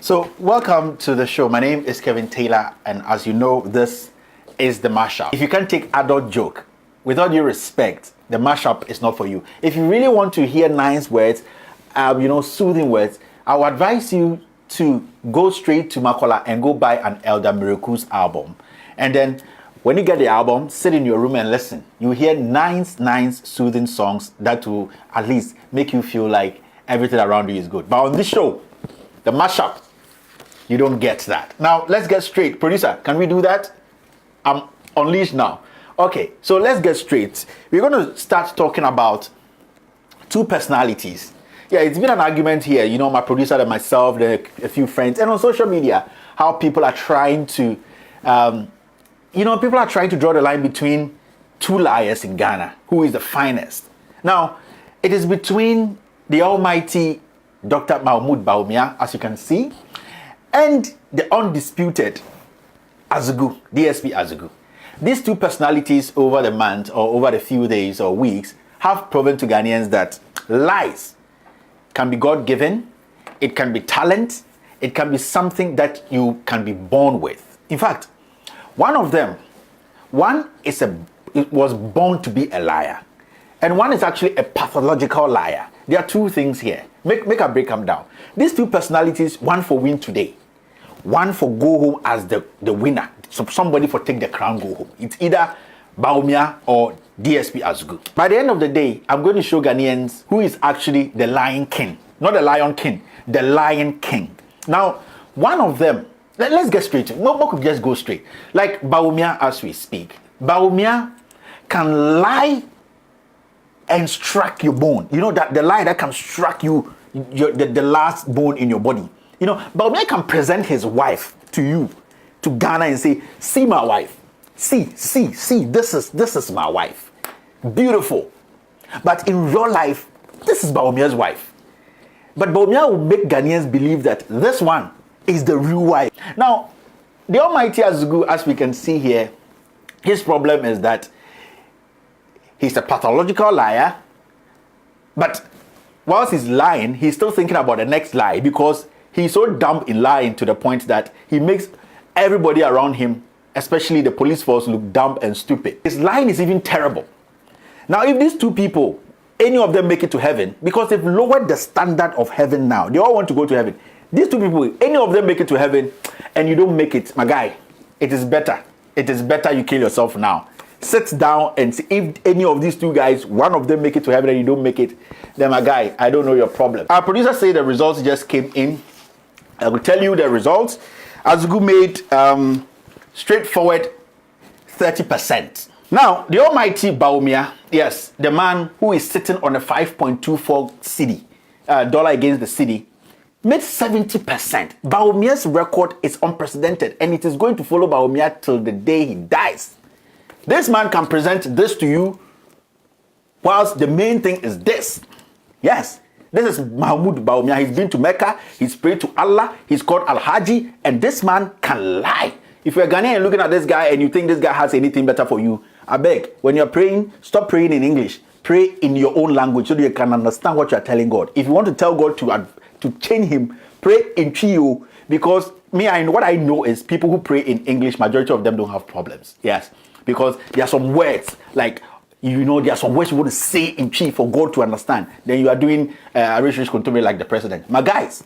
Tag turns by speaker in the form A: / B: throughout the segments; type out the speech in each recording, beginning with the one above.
A: So, welcome to the show. My name is Kevin Taylor, and as you know, this is the mashup. If you can't take adult joke, with all due respect, the mashup is not for you. If you really want to hear nice words, soothing words, I would advise you to go straight to Makola and go buy an Elder Miracles album. And then when you get the album, sit in your room and listen. You hear nice soothing songs that will at least make you feel like everything around you is good. But on this show, the mashup, you don't get that. Now, let's get straight. Producer, can we do that? I'm unleashed now. Okay, so let's get straight. We're going to start talking about two personalities. Yeah, it's been an argument here. You know, my producer and myself, a few friends, and on social media, how people are trying to, draw the line between two liars in Ghana. Who is the finest? Now, it is between the almighty Dr. Mahmoud Bawumia, as you can see, and the undisputed Azugu, DSP Azugu. These two personalities over the month or over the few days or weeks have proven to Ghanaians that lies can be God-given, it can be talent, it can be something that you can be born with. In fact, one of them, it was born to be a liar, and one is actually a pathological liar. There are two things here. Make a break them down. These two personalities, one for win today, one for go home as the winner. So somebody for take the crown, go home. It's either Bawumia or DSP Azugu. By the end of the day, I'm going to show Ghanaians who is actually the Lion King. Not the Lion King, the Lion King. Now, one of them, let's get straight. No, could just go straight. Like Bawumia as we speak. Bawumia can lie and strike your bone. You know, that the lie that can strike you, the last bone in your body. You know, Bawumia can present his wife to you, to Ghana, and say, see my wife. See, this is my wife. Beautiful. But in real life, this is Bawumia's wife. But Bawumia will make Ghanaians believe that this one is the real wife. Now, the almighty Azugu, as we can see here, his problem is that he's a pathological liar, but whilst he's lying, he's still thinking about the next lie, because he's so dumb in lying to the point that he makes everybody around him, especially the police force, look dumb and stupid. His lying is even terrible. Now, if these two people, any of them make it to heaven, because they've lowered the standard of heaven now, they all want to go to heaven. These two people, any of them make it to heaven and you don't make it, my guy, it is better. It is better you kill yourself now. Sit down and see if any of these two guys, one of them make it to heaven and you don't make it, then my guy, I don't know your problem. Our producer said the results just came in. I will tell you the results. Azugu made straightforward 30%. Now, the almighty Bawumia, yes, the man who is sitting on a 5.24 cedi, dollar against the cedi, made 70%. Bawumia's record is unprecedented, and it is going to follow Bawumia till the day he dies. This man can present this to you, whilst the main thing is this. Yes, this is Mahmoud Bawumia. He's been to Mecca, he's prayed to Allah, he's called Al-Haji, and this man can lie. If you're Ghanaian and looking at this guy and you think this guy has anything better for you, I beg, when you're praying, stop praying in English. Pray in your own language so that you can understand what you're telling God. If you want to tell God to change him, pray in Chio, because what I know is people who pray in English, majority of them don't have problems. Yes, because there are some words, like, there are some words you want to say in Chi for God to understand. Then you are doing rich control like the president. My guys,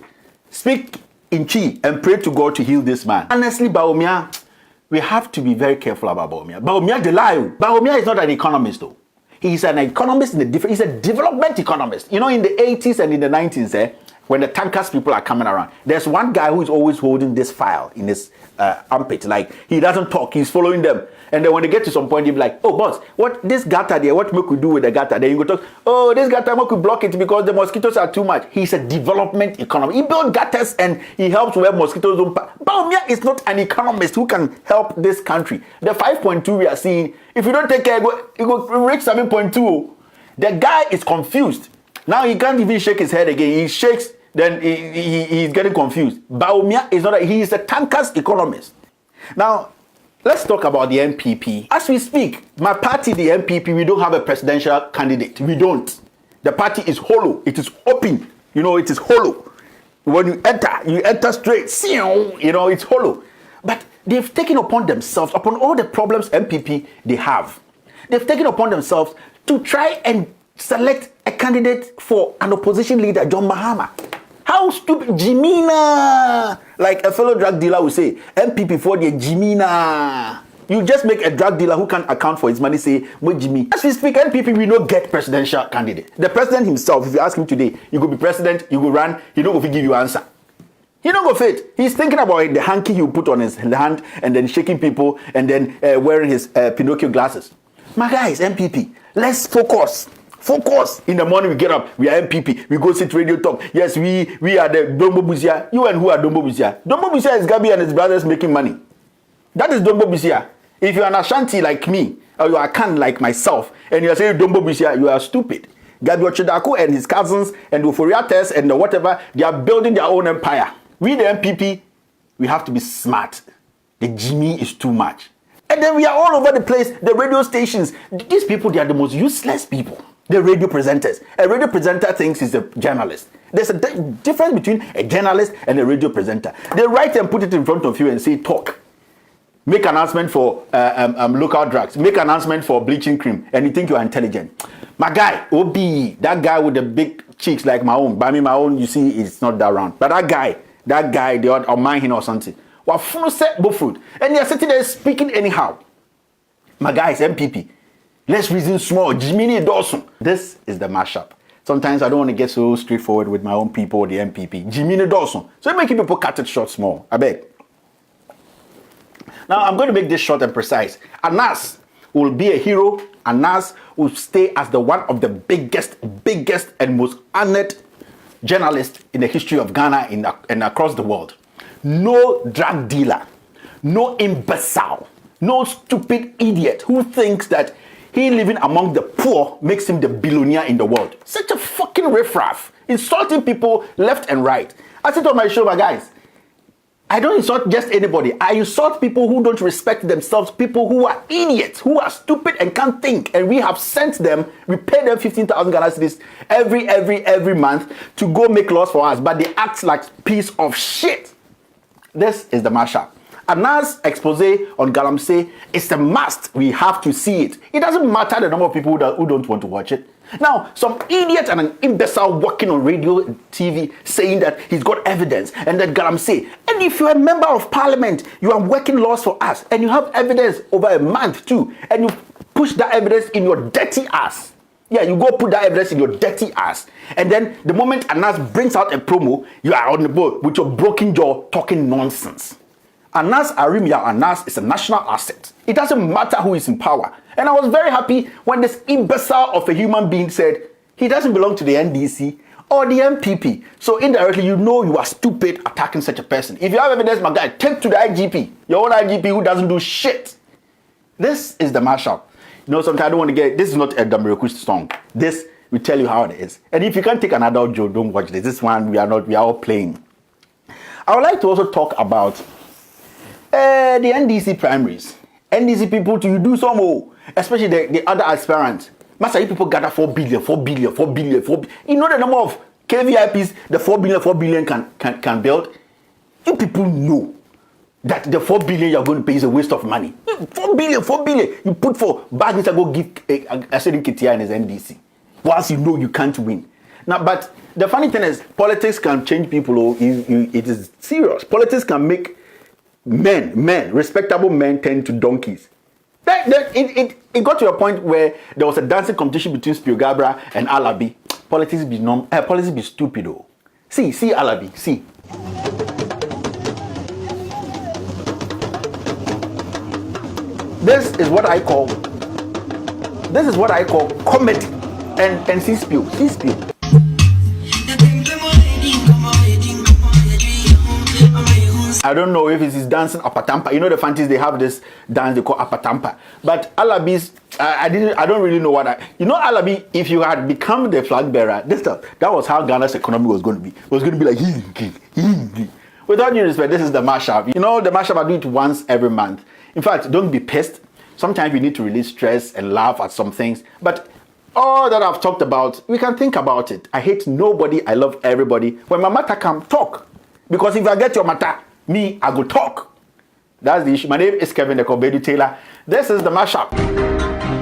A: speak in Chi and pray to God to heal this man. Honestly, Bawumia, we have to be very careful about Bawumia. Bawumia the lie. Bawumia is not an economist though. He's an economist he's a development economist. You know, in the 80s and in the 90s, when the tankers people are coming around, there's one guy who is always holding this file in his armpit. Like, he doesn't talk, he's following them. And then when they get to some point, he'll be like, oh, boss, what this gutter there, what we do with the gutter? Then you go talk, oh, this gutter, we could block it because the mosquitoes are too much. He's a development economist. He builds gutters and he helps where mosquitoes don't pass. Bawumia is not an economist who can help this country. The 5.2 we are seeing, if you don't take care, it will reach 7.2. The guy is confused. Now he can't even shake his head again. He shakes, then he's getting confused. Bawumia is not, he is a tankers economist. Now, let's talk about the MPP. As we speak, my party, the MPP, we don't have a presidential candidate. We don't. The party is hollow. It is open. It is hollow. When you enter straight. You know, it's hollow. But they've taken upon themselves, upon all the problems MPP they have, they've taken upon themselves to try and select a candidate for an opposition leader, John Mahama. How stupid, Jimina! Like a fellow drug dealer will say, MPP for the Jimina. You just make a drug dealer who can't account for his money say, "What Jimmy?" As we speak, NPP will not get presidential candidate. The president himself, if you ask him today, you could be president, you could run, he don't go give you answer. He don't go fit. He's thinking about the hanky he put on his hand and then shaking people and then wearing his Pinocchio glasses. My guys, MPP, let's focus. Focus. In the morning we get up, we are MPP, we go sit radio talk. Yes, we are the Dombo Busia. You and who are Dombo Busia? Dombo Busia is Gabi and his brothers making money. That is Dombo Busia. If you are an Ashanti like me, or you are a Kan like myself, and you are saying Dombo Busia, you are stupid. Gabi Ochidako and his cousins and the Foriates and the whatever, they are building their own empire. We the MPP, we have to be smart. The Jimmy is too much. And then we are all over the place, the radio stations. These people, they are the most useless people. The radio presenters. A radio presenter thinks he's a journalist. There's a difference between a journalist and a radio presenter. They write and put it in front of you and say, talk. Make announcement for local drugs. Make announcement for bleaching cream. And you think you are intelligent. My guy, Obi, that guy with the big cheeks like my own. By me, my own, you see, it's not that round. But that guy, they are mind him or something. And they are sitting there speaking anyhow. My guys, MPP. Let's reason small. Jiminy Dawson. This is the mashup. Sometimes I don't want to get so straightforward with my own people, the MPP. Jiminy Dawson. So making people cut it short small. I beg. Now, I'm going to make this short and precise. Anas will be a hero. Anas will stay as the one of the biggest and most honored journalists in the history of Ghana and across the world. No drug dealer, no imbecile, no stupid idiot who thinks that he living among the poor makes him the billionaire in the world. Such a fucking riffraff. Insulting people left and right. I said on my show, my guys, I don't insult just anybody. I insult people who don't respect themselves, people who are idiots, who are stupid and can't think. And we have sent them, we pay them 15,000 Ghana cedis every month to go make laws for us. But they act like piece of shit. This is the mashup. Anas expose on Galamsey is a must. We have to see it. It doesn't matter the number of people who don't want to watch it. Now, some idiot and an imbecile walking on radio and TV saying that he's got evidence and that Galamsey. And if you're a member of parliament, you are working laws for us and you have evidence over a month too, and you push that evidence in your dirty ass. Yeah, you go put that evidence in your dirty ass. And then the moment Anas brings out a promo, you are on the board with your broken jaw talking nonsense. Anas Arimia Anas is a national asset. It doesn't matter who is in power. And I was very happy when this imbecile of a human being said he doesn't belong to the NDC or the MPP. So indirectly, you know you are stupid attacking such a person. If you have evidence, my guy, take to the IGP. Your own IGP who doesn't do shit. This is the mashup. You know, sometimes I don't want to get, this is not a Damirokush song. This will tell you how it is. And if you can't take an adult joke, don't watch this. This one, we are all playing. I would like to also talk about the NDC primaries. NDC people, to do some more, especially the other aspirants. Master, you people gather 4 billion. You know the number of KVIPs the 4 billion can build? You people know that the 4 billion you're going to pay is a waste of money. 4 billion. You put for bags to go give a certain KTI and his NDC. Once you know you can't win. Now, but the funny thing is, politics can change people. It is serious. Politics can make men, respectable men turn to donkeys. It got to a point where there was a dancing competition between Spiogabra and Alabi. Politics be stupid though. See Alabi, see. This is what I call comedy. And see Spio. I don't know if it is dancing apatampa. You know the fancies, they have this dance they call apatampa. But Alabi's, I don't really know what you know Alabi, if you had become the flag bearer, that was how Ghana's economy was going to be. It was going to be like, without due respect, this is the mashup. You know, the mashup, I do it once every month. In fact, don't be pissed. Sometimes you need to release stress and laugh at some things. But All that I've talked about, we can think about it. I hate nobody, I love everybody. When my matter come, talk. Because if I get your matter, me, I go talk. That's the issue. My name is Kevin Ekobedu Taylor. This is the mashup.